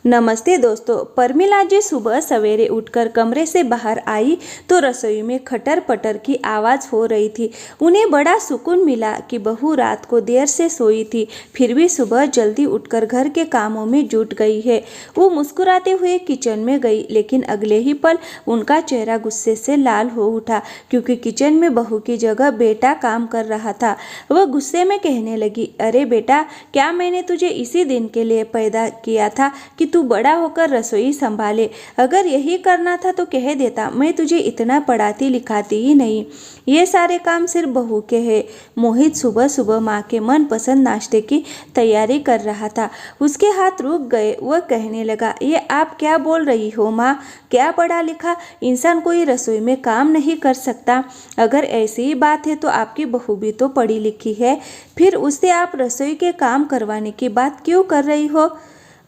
नमस्ते दोस्तों। परमिला जी सुबह सवेरे उठकर कमरे से बाहर आई तो रसोई में खटर पटर की आवाज़ हो रही थी। उन्हें बड़ा सुकून मिला कि बहू रात को देर से सोई थी, फिर भी सुबह जल्दी उठकर घर के कामों में जुट गई है। वो मुस्कुराते हुए किचन में गई, लेकिन अगले ही पल उनका चेहरा गुस्से से लाल हो उठा, क्योंकि किचन में बहू की जगह बेटा काम कर रहा था। वह गुस्से में कहने लगी, अरे बेटा, क्या मैंने तुझे इसी दिन के लिए पैदा किया था कि तू बड़ा होकर रसोई संभाले? अगर यही करना था तो कह देता, मैं तुझे इतना पढ़ाती लिखाती ही नहीं। ये सारे काम सिर्फ बहू के हैं। मोहित सुबह सुबह माँ के मनपसंद नाश्ते की तैयारी कर रहा था। उसके हाथ रुक गए। वह कहने लगा, ये आप क्या बोल रही हो माँ? क्या पढ़ा लिखा इंसान कोई रसोई में काम नहीं कर सकता? अगर ऐसी ही बात है तो आपकी बहू भी तो पढ़ी लिखी है, फिर उससे आप रसोई के काम करवाने की बात क्यों कर रही हो?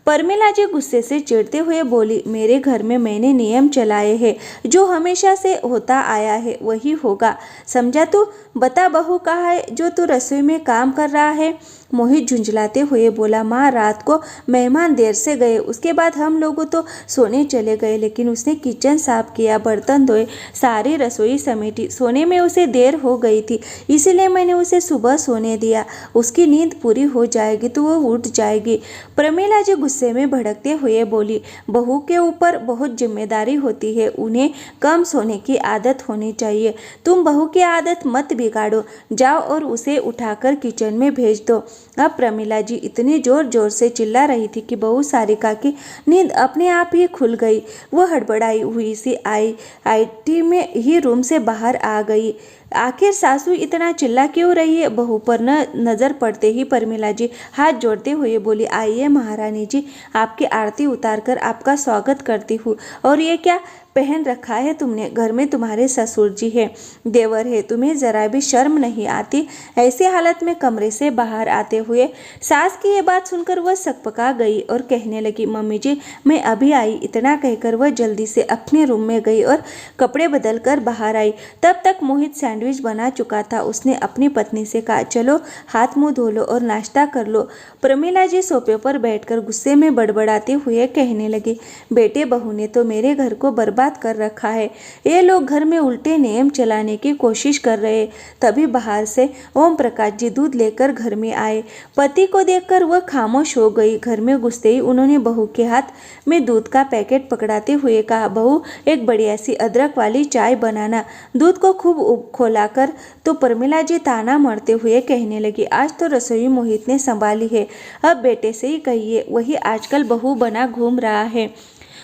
परमिला जी गुस्से से चिढ़ते हुए बोली, मेरे घर में मैंने नियम चलाए हैं, जो हमेशा से होता आया है वही होगा। समझा तू? बता, बहू कहाँ है जो तू रसोई में काम कर रहा है? मोहित झुंझलाते हुए बोला, माँ, रात को मेहमान देर से गए, उसके बाद हम लोग तो सोने चले गए, लेकिन उसने किचन साफ किया, बर्तन धोए, सारी रसोई समेटी। सोने में उसे देर हो गई थी, इसीलिए मैंने उसे सुबह सोने दिया। उसकी नींद पूरी हो जाएगी तो वो उठ जाएगी। प्रमिला जी गुस्से में भड़कते हुए बोली, बहू के ऊपर बहुत जिम्मेदारी होती है, उन्हें कम सोने की आदत होनी चाहिए। तुम बहू की आदत मत बिगाड़ो, जाओ और उसे उठाकर किचन में भेज दो। अब प्रमिला जी इतनी जोर जोर से चिल्ला रही थी कि बहू सारिका की नींद अपने आप ही खुल गई। वह हड़बड़ाई हुई सी आईटी में ही रूम से बाहर आ गई। आखिर सासू इतना चिल्ला क्यों रही है? बहू पर नजर पड़ते ही परमिला जी हाथ जोड़ते हुए बोली, आइए महारानी जी, आपकी आरती उतारकर आपका स्वागत करती हूँ। और ये क्या पहन रखा है तुमने? घर में तुम्हारे ससुर जी है, देवर है, तुम्हें जरा भी शर्म नहीं आती? ऐसी हालत में कमरे से बाहर आते हुए सास की ये बात सुनकर वह सकपका गई और कहने लगी, मम्मी जी, मैं अभी आई। इतना कहकर वह जल्दी से अपने रूम में गई और कपड़े बदल कर बाहर आई। तब तक मोहित सैंडविच बना चुका था। उसने अपनी पत्नी से कहा, चलो हाथ मुंह धो लो और नाश्ता कर लो। प्रमिला जी सोफे पर बैठकर गुस्से में बड़बड़ाते हुए कहने लगी, बेटे, बहू ने तो मेरे घर को बर्बाद कर रखा है। ये लोग घर में उल्टे नियम चलाने की कोशिश कर रहे। तभी बाहर से ओम प्रकाश जी दूध लेकर घर में आए। पति को देखकर वह खामोश हो गई। घर में घुसते ही उन्होंने बहू के हाथ में दूध का पैकेट पकड़ाते हुए कहा, बहू, एक बढ़िया सी अदरक वाली चाय बनाना। दूध को खूब खोलाकर तो प्रमिला जी ताना मारते हुए कहने लगी, आज तो रसोई मोहित ने संभाली है, अब बेटे से ही कहिए, वही आजकल बहू बना घूम रहा है।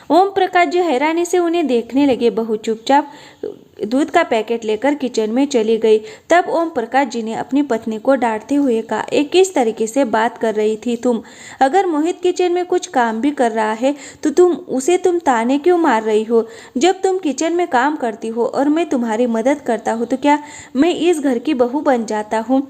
ओम प्रकाश जी हैरानी से उन्हें देखने लगे। बहू चुपचाप दूध का पैकेट लेकर किचन में चली गई। तब ओम प्रकाश जी ने अपनी पत्नी को डांटते हुए कहा, एक किस तरीके से बात कर रही थी तुम? अगर मोहित किचन में कुछ काम भी कर रहा है तो तुम ताने क्यों मार रही हो? जब तुम किचन में काम करती हो और मैं तुम्हारी मदद करता हूँ तो क्या मैं इस घर की बहू बन जाता हूँ?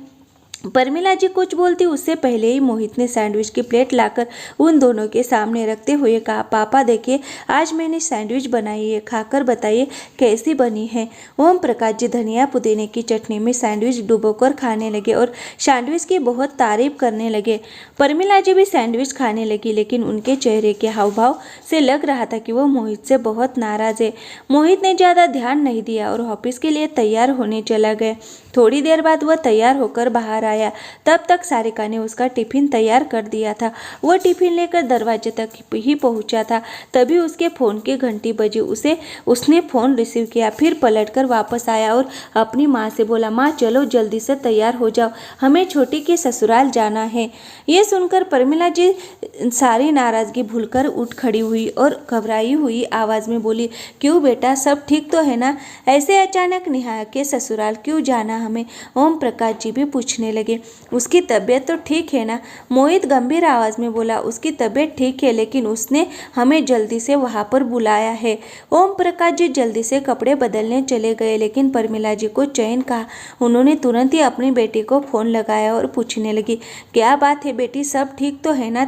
परमिला जी कुछ बोलती उससे पहले ही मोहित ने सैंडविच की प्लेट लाकर उन दोनों के सामने रखते हुए कहा, पापा देखिए, आज मैंने सैंडविच बनाई है, खाकर बताइए कैसी बनी है। ओम प्रकाश जी धनिया पुदीने की चटनी में सैंडविच डुबोकर खाने लगे और सैंडविच की बहुत तारीफ करने लगे। परमिला जी भी सैंडविच खाने लगी, लेकिन उनके चेहरे के हाव भाव से लग रहा था कि वह मोहित से बहुत नाराज है। मोहित ने ज़्यादा ध्यान नहीं दिया और ऑफिस के लिए तैयार होने चला गया। थोड़ी देर बाद वह तैयार होकर बाहर आया। तब तक सारिका ने उसका टिफिन तैयार कर दिया था। वह टिफिन लेकर दरवाजे तक ही पहुंचा था, तभी उसके फ़ोन की घंटी बजी। उसने फ़ोन रिसीव किया, फिर पलटकर वापस आया और अपनी माँ से बोला, माँ, चलो जल्दी से तैयार हो जाओ, हमें छोटी के ससुराल जाना है। ये सुनकर परमिला जी सारी नाराज़गी भूलकर उठ खड़ी हुई और घबराई हुई आवाज़ में बोली, क्यों बेटा, सब ठीक तो है ना? ऐसे अचानक नेहा के ससुराल क्यों जाना हमें? ओम प्रकाश जी भी पूछने लगे। उसकी तबीयत तो ठीक है ना? मोहित गंभीर आवाज में बोला, उसकी तबीयत ठीक है, लेकिन उसने हमें जल्दी से वहां पर बुलाया है। ओम प्रकाश जी जल्दी से कपड़े बदलने चले गए, लेकिन परमिला जी को चैन कहा। उन्होंने तुरंत ही अपनी बेटी को फोन लगाया और पूछने लगी, क्या बात है बेटी, सब ठीक तो है ना?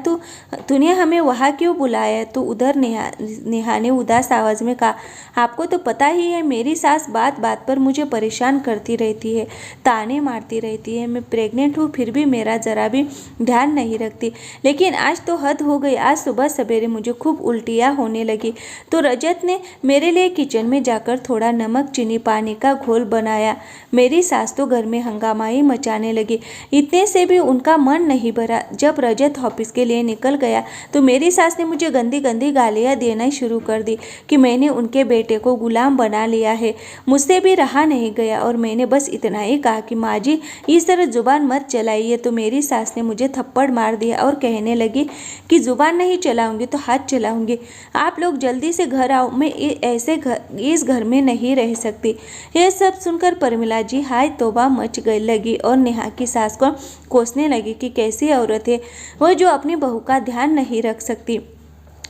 तूने हमें वहाँ क्यों बुलाया? तो उधर नेहा ने उदास आवाज में कहा, आपको तो पता ही है, मेरी सास बात बात पर मुझे परेशान करती रहती है, ताने मारती रहती है। मैं प्रेग्नेंट हूँ, फिर भी मेरा ज़रा भी ध्यान नहीं रखती। लेकिन आज तो हद हो गई। आज सुबह सवेरे मुझे खूब उल्टियाँ होने लगी तो रजत ने मेरे लिए किचन में जाकर थोड़ा नमक चीनी पानी का घोल बनाया। मेरी सास तो घर में हंगामा ही मचाने लगी। इतने से भी उनका मन नहीं भरा। जब रजत ऑफिस के लिए निकल गया तो मेरी सास ने मुझे गंदी गंदी गालियाँ देना शुरू कर दी कि मैंने उनके बेटे को गुलाम बना लिया है। मुझसे भी रहा नहीं गया और मैंने बस इतना ही कहा कि माँ जी इस तरह जुबान मत चलाइए, तो मेरी सास ने मुझे थप्पड़ मार दिया और कहने लगी कि जुबान नहीं चलाऊंगी तो हाथ चलाऊंगी। आप लोग जल्दी से घर आओ, मैं इस घर में नहीं रह सकती। यह सब सुनकर प्रमिला जी हाय तौबा मच गई लगी और नेहा की सास को कोसने लगी कि कैसी औरत है वह जो अपनी बहू का ध्यान नहीं रख सकती।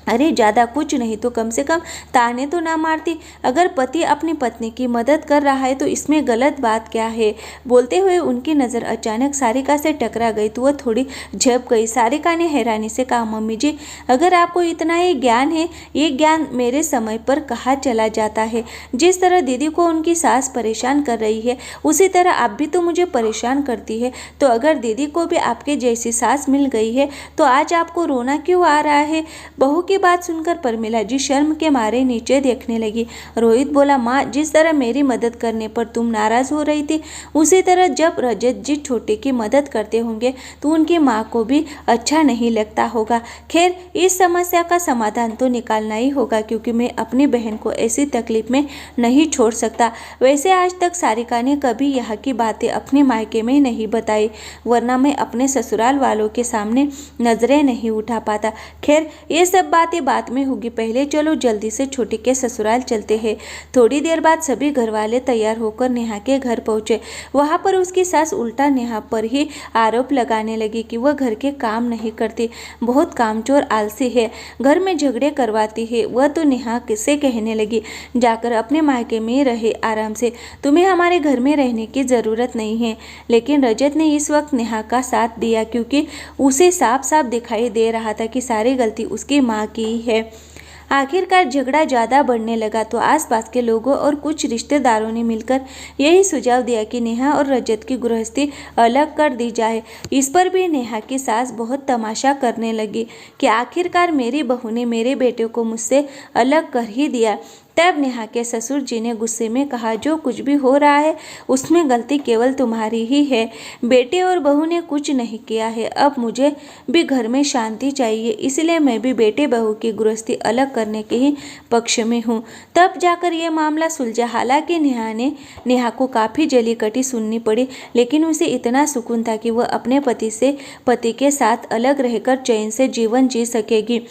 अरे ज़्यादा कुछ नहीं तो कम से कम ताने तो ना मारती। अगर पति अपनी पत्नी की मदद कर रहा है तो इसमें गलत बात क्या है। बोलते हुए उनकी नज़र अचानक सारिका से टकरा गई तो वह थोड़ी झप गई। सारिका ने हैरानी से कहा, मम्मी जी अगर आपको इतना ही ज्ञान है, ये ज्ञान मेरे समय पर कहाँ चला जाता है। जिस तरह दीदी को उनकी सास परेशान कर रही है उसी तरह आप भी तो मुझे परेशान करती है। तो अगर दीदी को भी आपके जैसी सास मिल गई है तो आज आपको रोना क्यों आ रहा है। बहू की बात सुनकर प्रमिला जी शर्म के मारे नीचे देखने लगी। रोहित बोला, माँ जिस तरह मेरी मदद करने पर तुम नाराज हो रही थी उसी तरह जब रजत जी छोटे की मदद करते होंगे तो उनकी माँ को भी अच्छा नहीं लगता होगा। खैर इस समस्या का समाधान तो निकालना ही होगा क्योंकि मैं अपनी बहन को ऐसी तकलीफ में नहीं छोड़ सकता। वैसे आज तक सारिका ने कभी यहाँ की बातें अपने मायके में नहीं बताई, वरना मैं अपने ससुराल वालों के सामने नजरें नहीं उठा पाता। खैर ये सब बातें बात में होगी, पहले चलो जल्दी से छोटी के ससुराल चलते हैं। थोड़ी देर बाद सभी घर वाले तैयार होकर नेहा के घर पहुंचे। वहां पर उसकी सास उल्टा नेहा पर ही आरोप लगाने लगी कि वह घर के काम नहीं करती, बहुत कामचोर आलसी है, घर में झगड़े करवाती है। वह तो नेहा से कहने लगी, जाकर अपने मायके में रहे आराम से, तुम्हें हमारे घर में रहने की ज़रूरत नहीं है। लेकिन रजत ने इस वक्त नेहा का साथ दिया क्योंकि उसे साफ साफ दिखाई दे रहा था कि सारी गलती उसकी माँ की है। आखिरकार झगड़ा ज़्यादा बढ़ने लगा तो आसपास के लोगों और कुछ रिश्तेदारों ने मिलकर यही सुझाव दिया कि नेहा और रजत की गृहस्थी अलग कर दी जाए। इस पर भी नेहा की सास बहुत तमाशा करने लगी कि आखिरकार मेरी बहू ने मेरे बेटे को मुझसे अलग कर ही दिया। तब नेहा के ससुर जी ने गुस्से में कहा, जो कुछ भी हो रहा है उसमें गलती केवल तुम्हारी ही है। बेटे और बहू ने कुछ नहीं किया है। अब मुझे भी घर में शांति चाहिए, इसलिए मैं भी बेटे बहू की गृहस्थी अलग करने के ही पक्ष में हूँ। तब जाकर ये मामला सुलझा। हालांकि नेहा को काफ़ी जली कटी सुननी पड़ी, लेकिन उसे इतना सुकून था कि वह अपने पति के साथ अलग रहकर चैन से जीवन जी सकेगी।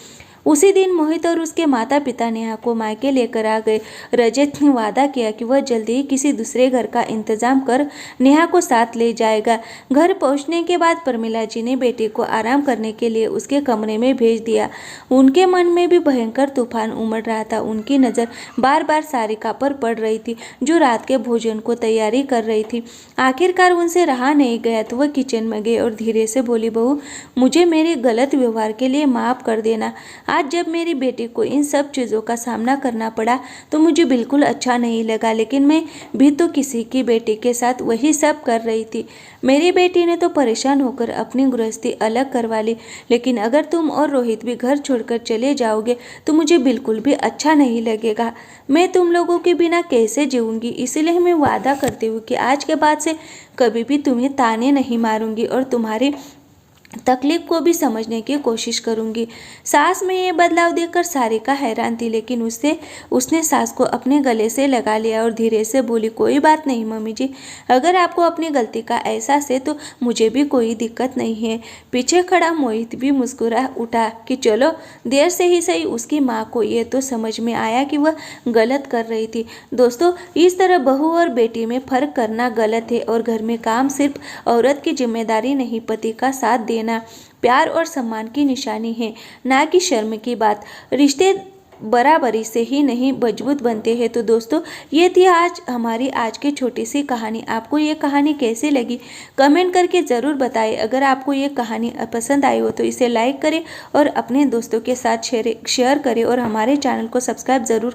उसी दिन मोहित और उसके माता पिता नेहा को मायके लेकर आ गए। रजत ने वादा किया कि वह जल्दी ही किसी दूसरे घर का इंतजाम कर नेहा को साथ ले जाएगा। घर पहुंचने के बाद प्रमिला जी ने बेटे को आराम करने के लिए उसके कमरे में भेज दिया। उनके मन में भी भयंकर तूफान उमड़ रहा था। उनकी नज़र बार बार सारिका पर पड़ रही थी जो रात के भोजन को तैयारी कर रही थी। आखिरकार उनसे रहा नहीं गया तो वह किचन में गए और धीरे से बोली, बहू मुझे मेरे गलत व्यवहार के लिए माफ़ कर देना। आज जब मेरी बेटी को इन सब चीज़ों का सामना करना पड़ा तो मुझे बिल्कुल अच्छा नहीं लगा, लेकिन मैं भी तो किसी की बेटी के साथ वही सब कर रही थी। मेरी बेटी ने तो परेशान होकर अपनी गृहस्थी अलग करवा ली, लेकिन अगर तुम और रोहित भी घर छोड़कर चले जाओगे तो मुझे बिल्कुल भी अच्छा नहीं लगेगा। मैं तुम लोगों के बिना कैसे जीऊँगी, इसलिए मैं वादा करती हूँ कि आज के बाद से कभी भी तुम्हें ताने नहीं मारूंगी और तुम्हारी तकलीफ को भी समझने की कोशिश करूंगी। सास में ये बदलाव देखकर सारिका हैरान थी, लेकिन उसने सास को अपने गले से लगा लिया और धीरे से बोली, कोई बात नहीं मम्मी जी, अगर आपको अपनी गलती का एहसास है तो मुझे भी कोई दिक्कत नहीं है। पीछे खड़ा मोहित भी मुस्कुरा उठा कि चलो देर से ही सही उसकी माँ को ये तो समझ में आया कि वह गलत कर रही थी। दोस्तों, इस तरह बहू और बेटी में फर्क करना गलत है और घर में काम सिर्फ औरत की जिम्मेदारी नहीं, पति का साथ देना प्यार और सम्मान की निशानी है, ना कि शर्म की बात। रिश्ते बराबरी से ही नहीं मजबूत बनते हैं। तो दोस्तों, ये थी हमारी आज की छोटी सी कहानी। आपको ये कहानी कैसी लगी कमेंट करके ज़रूर बताएं। अगर आपको ये कहानी पसंद आई हो तो इसे लाइक करें और अपने दोस्तों के साथ शेयर करें और हमारे चैनल को सब्सक्राइब ज़रूर